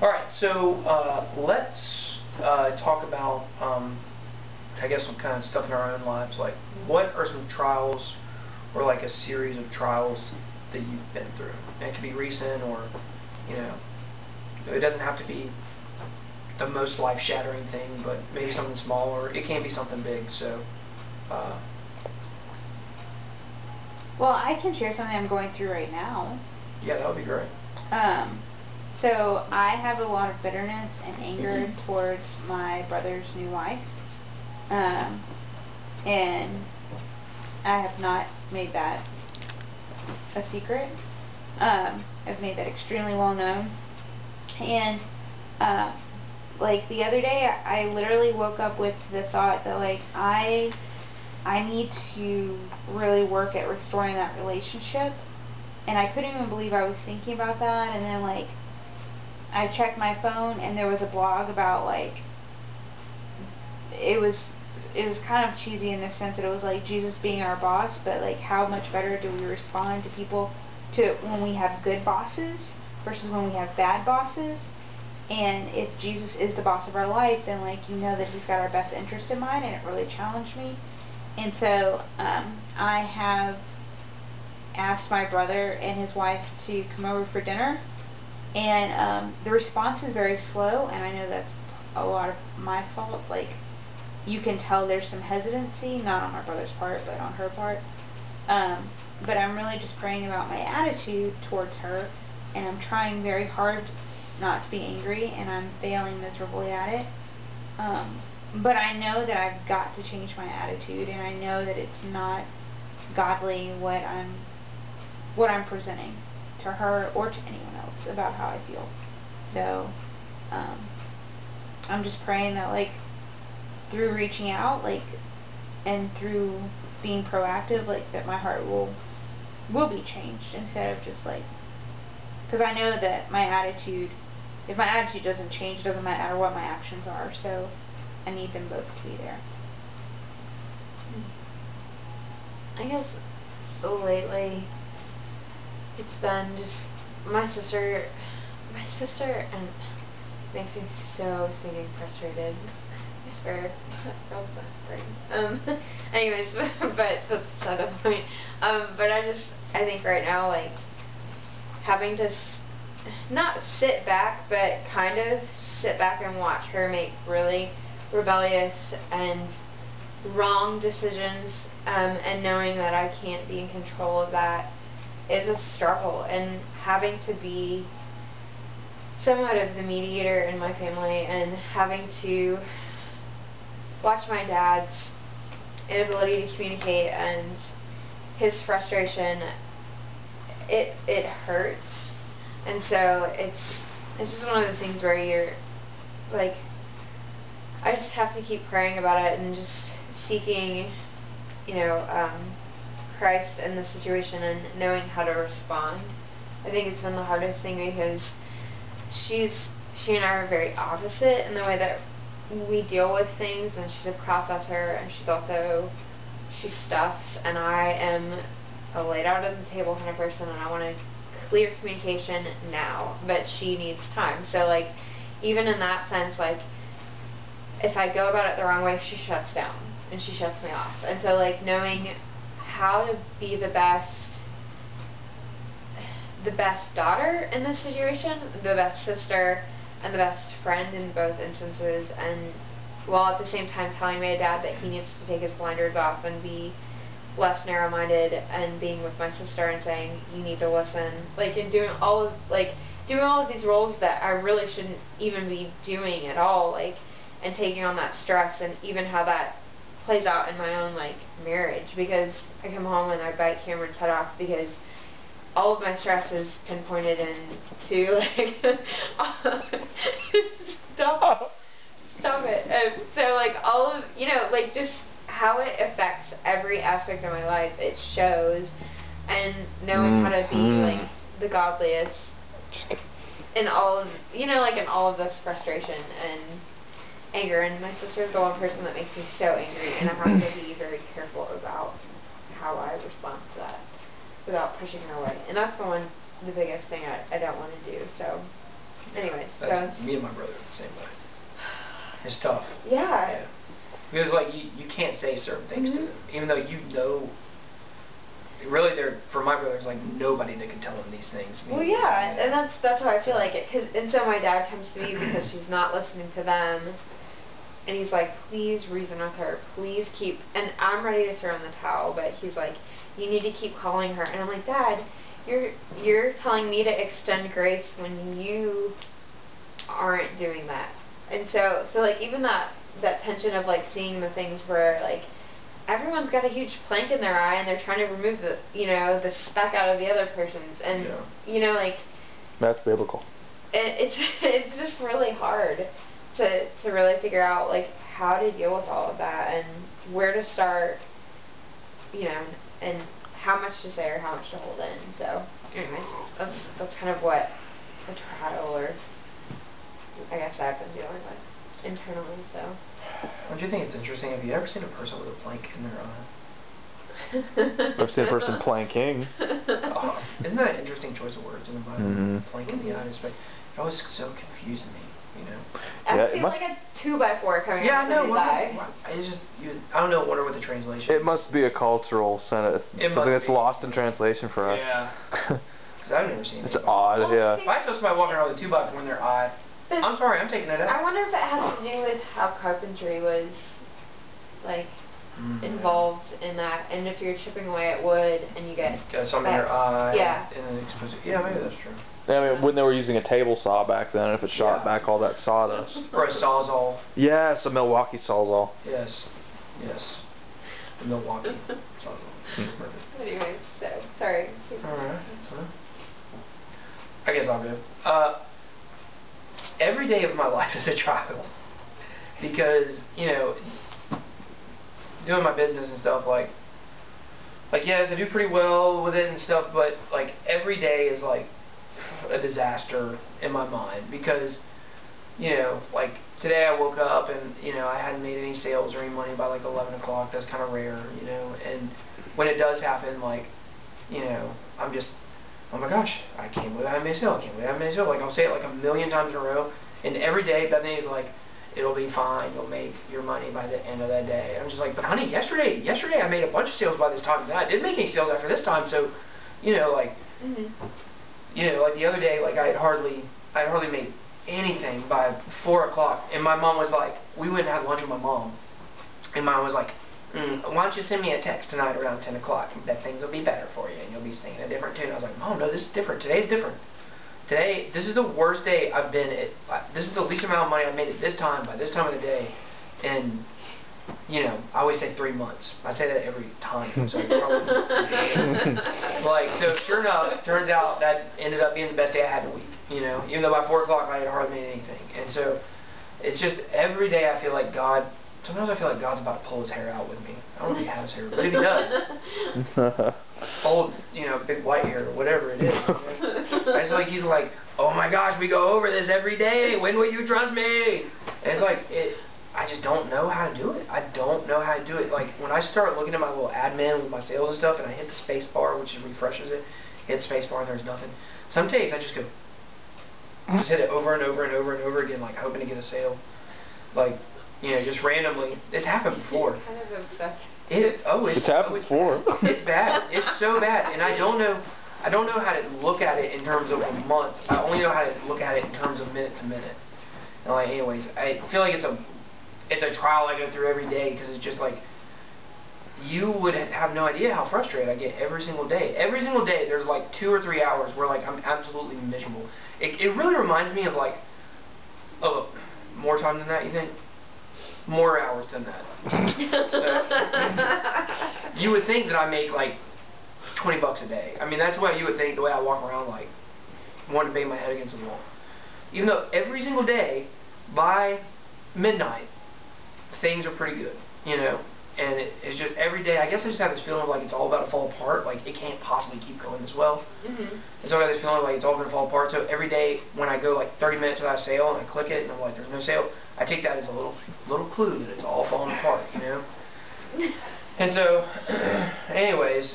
Alright, so let's talk about, I guess, some kind of stuff in our own lives. Like, what are some trials, or like a series of trials that you've been through? And it could be recent, or, you know, it doesn't have to be the most life-shattering thing, but maybe something small, or it can be something big. So, well, I can share something I'm going through right now. Yeah, that would be great. So I have a lot of bitterness and anger towards my brother's new wife. And I have not made that a secret. I've made that extremely well known. And like the other day, I literally woke up with the thought that like I need to really work at restoring that relationship. And I couldn't even believe I was thinking about that. And then like I checked my phone and there was a blog about like it was kind of cheesy in the sense that it was like Jesus being our boss, but like how much better do we respond to people to when we have good bosses versus when we have bad bosses. And if Jesus is the boss of our life, then like you know that he's got our best interest in mind, and it really challenged me. And so I have asked my brother and his wife to come over for dinner, and the response is very slow, and I know that's a lot of my fault. Like, you can tell there's some hesitancy, not on my brother's part, but on her part. But I'm really just praying about my attitude towards her, and I'm trying very hard not to be angry, and I'm failing miserably at it. But I know that I've got to change my attitude, and I know that it's not godly what I'm presenting to her or to anyone else about how I feel. So I'm just praying that like through reaching out, like, and through being proactive, like that my heart will be changed instead of just like, because I know that my attitude, if my attitude doesn't change, it doesn't matter what my actions are. So I need them both to be there. I guess lately it's been just my sister and makes me so stinking frustrated. I swear. Girls not brain. Anyways, but that's beside the point. But I think right now, like, having to not sit back, but kind of sit back and watch her make really rebellious and wrong decisions, and knowing that I can't be in control of that is a struggle, and having to be somewhat of the mediator in my family and having to watch my dad's inability to communicate and his frustration, it hurts. And so it's just one of those things where you're like, I just have to keep praying about it and just seeking, Christ in the situation and knowing how to respond. I think it's been the hardest thing because she and I are very opposite in the way that we deal with things, and she's a processor, and she stuffs, and I am a laid out at the table kind of person, and I want a clear communication now, but she needs time. So like, even in that sense, like, if I go about it the wrong way, she shuts down and she shuts me off. And so like, knowing how to be the best daughter in this situation, the best sister, and the best friend in both instances, and while at the same time telling my dad that he needs to take his blinders off and be less narrow-minded, and being with my sister and saying you need to listen, like, and doing all of these roles that I really shouldn't even be doing at all, like, and taking on that stress, and even how that plays out in my own like marriage, because I come home and I bite Cameron's head off because all of my stress is pinpointed into like stop it. And so like all of, like just how it affects every aspect of my life, it shows, and knowing how to be like the godliest in all of, in all of this frustration and anger. And my sister's the one person that makes me so angry, and I have to be very careful about how I respond to that without pushing her away. And that's the biggest thing I don't want to do. So Anyways, That's, so me and my brother are the same way. It's tough. yeah. Because like you can't say certain things to Mhm. them, even though you know. Really, there for my brother, there's like nobody that can tell him these things. Well, yeah, and that's how I feel like it. And so my dad comes to me because she's not listening to them, and he's like, please reason with her, please keep. And I'm ready to throw in the towel, but he's like, you need to keep calling her. And I'm like, Dad, you're telling me to extend grace when you aren't doing that. And so like even that tension of like seeing the things where like everyone's got a huge plank in their eye and they're trying to remove the the speck out of the other person's, and like That's biblical. it's just really hard to really figure out like how to deal with all of that and where to start, and how much to say or how much to hold in. So anyways, that's kind of what a trial, or I guess, I've been dealing with internally. So Don't you think it's interesting? Have you ever seen a person with a plank in their eye? I've seen a person planking. Isn't that an interesting choice of words in the Bible? Mm-hmm. Plank in the eye. It always so confused me. I Yeah, feel it must- like a 2x4 coming Yeah, out I know. of his eye. It's just I don't know. Wonder what the translation. It must be a cultural sentence. It Something must that's be. lost in translation for us. Yeah. Because I've never seen it. It's odd, Well, yeah. see- If I saw somebody walking around with a 2x4 in their eye, But I'm sorry, I'm taking it out. I wonder if it has to do with how carpentry was like involved in that, and if you're chipping away at wood and you get Got something in that- your eye. Yeah. And then expose it. Yeah, maybe that's true. I mean, when they were using a table saw back then, if it shot Yeah. back all that sawdust. Or a sawzall. Yes, a Milwaukee sawzall. Yes. Yes. The Milwaukee sawzall. Perfect. Anyways, so sorry. Alright. I guess I'll go. Every day of my life is a trial. Because, doing my business and stuff, like yes, I do pretty well with it and stuff, but like every day is like a disaster in my mind, because like today I woke up and I hadn't made any sales or any money by like 11 o'clock. That's kind of rare, and when it does happen, like I'm just, oh my gosh, I can't believe I haven't made a sale, I can't believe I haven't made a sale. Like I'll say it like a million times in a row, and every day Bethany's like, it'll be fine, you'll make your money by the end of that day. I'm just like, but honey, yesterday I made a bunch of sales by this time, and I didn't make any sales after this time, so like like the other day, like I had hardly made anything by 4 o'clock, and my mom was like, we went and had lunch with my mom, and mom was like, why don't you send me a text tonight around 10 o'clock, and bet things will be better for you, and you'll be singing a different tune. I was like, Mom, no, this is different. Today's different. Today, this is the worst day I've been at. This is the least amount of money I've made at this time, by this time of the day, and I always say 3 months. I say that every time, so probably like, so sure enough, turns out that ended up being the best day I had in a week, even though by 4 o'clock I had hardly made anything. And so it's just every day I feel like sometimes I feel like God's about to pull his hair out with me. I don't know if he has hair, but if he does, old, big white hair or whatever it is. It's like he's like, oh my gosh, we go over this every day. When will you trust me? And it's like I just don't know how to do it. I don't know how to do it. Like when I start looking at my little admin with my sales and stuff, and I hit the space bar, which refreshes it, hit the space bar and there's nothing. Some days I just go, just hit it over and over and over and over again, like hoping to get a sale. Like, just randomly. It's happened before. Kind of obsessed. It's happened before. It's bad. It's so bad, and I don't know how to look at it in terms of a month. I only know how to look at it in terms of minute to minute. And like, anyways, I feel like it's a trial I go through every day, because it's just like, you would have no idea how frustrated I get every single day. Every single day, there's like 2 or 3 hours where like I'm absolutely miserable. It really reminds me of like, more time than that, you think? More hours than that. So, you would think that I make like $20 a day. I mean, that's what you would think, the way I walk around, like wanting to bang my head against the wall. Even though every single day by midnight things are pretty good, and it's just every day I guess I just have this feeling of like it's all about to fall apart, like it can't possibly keep going this well. And so I got this feeling like it's all going to fall apart. So every day when I go like 30 minutes without a sale and I click it and I'm like, there's no sale, I take that as a little clue that it's all falling apart, And so anyways,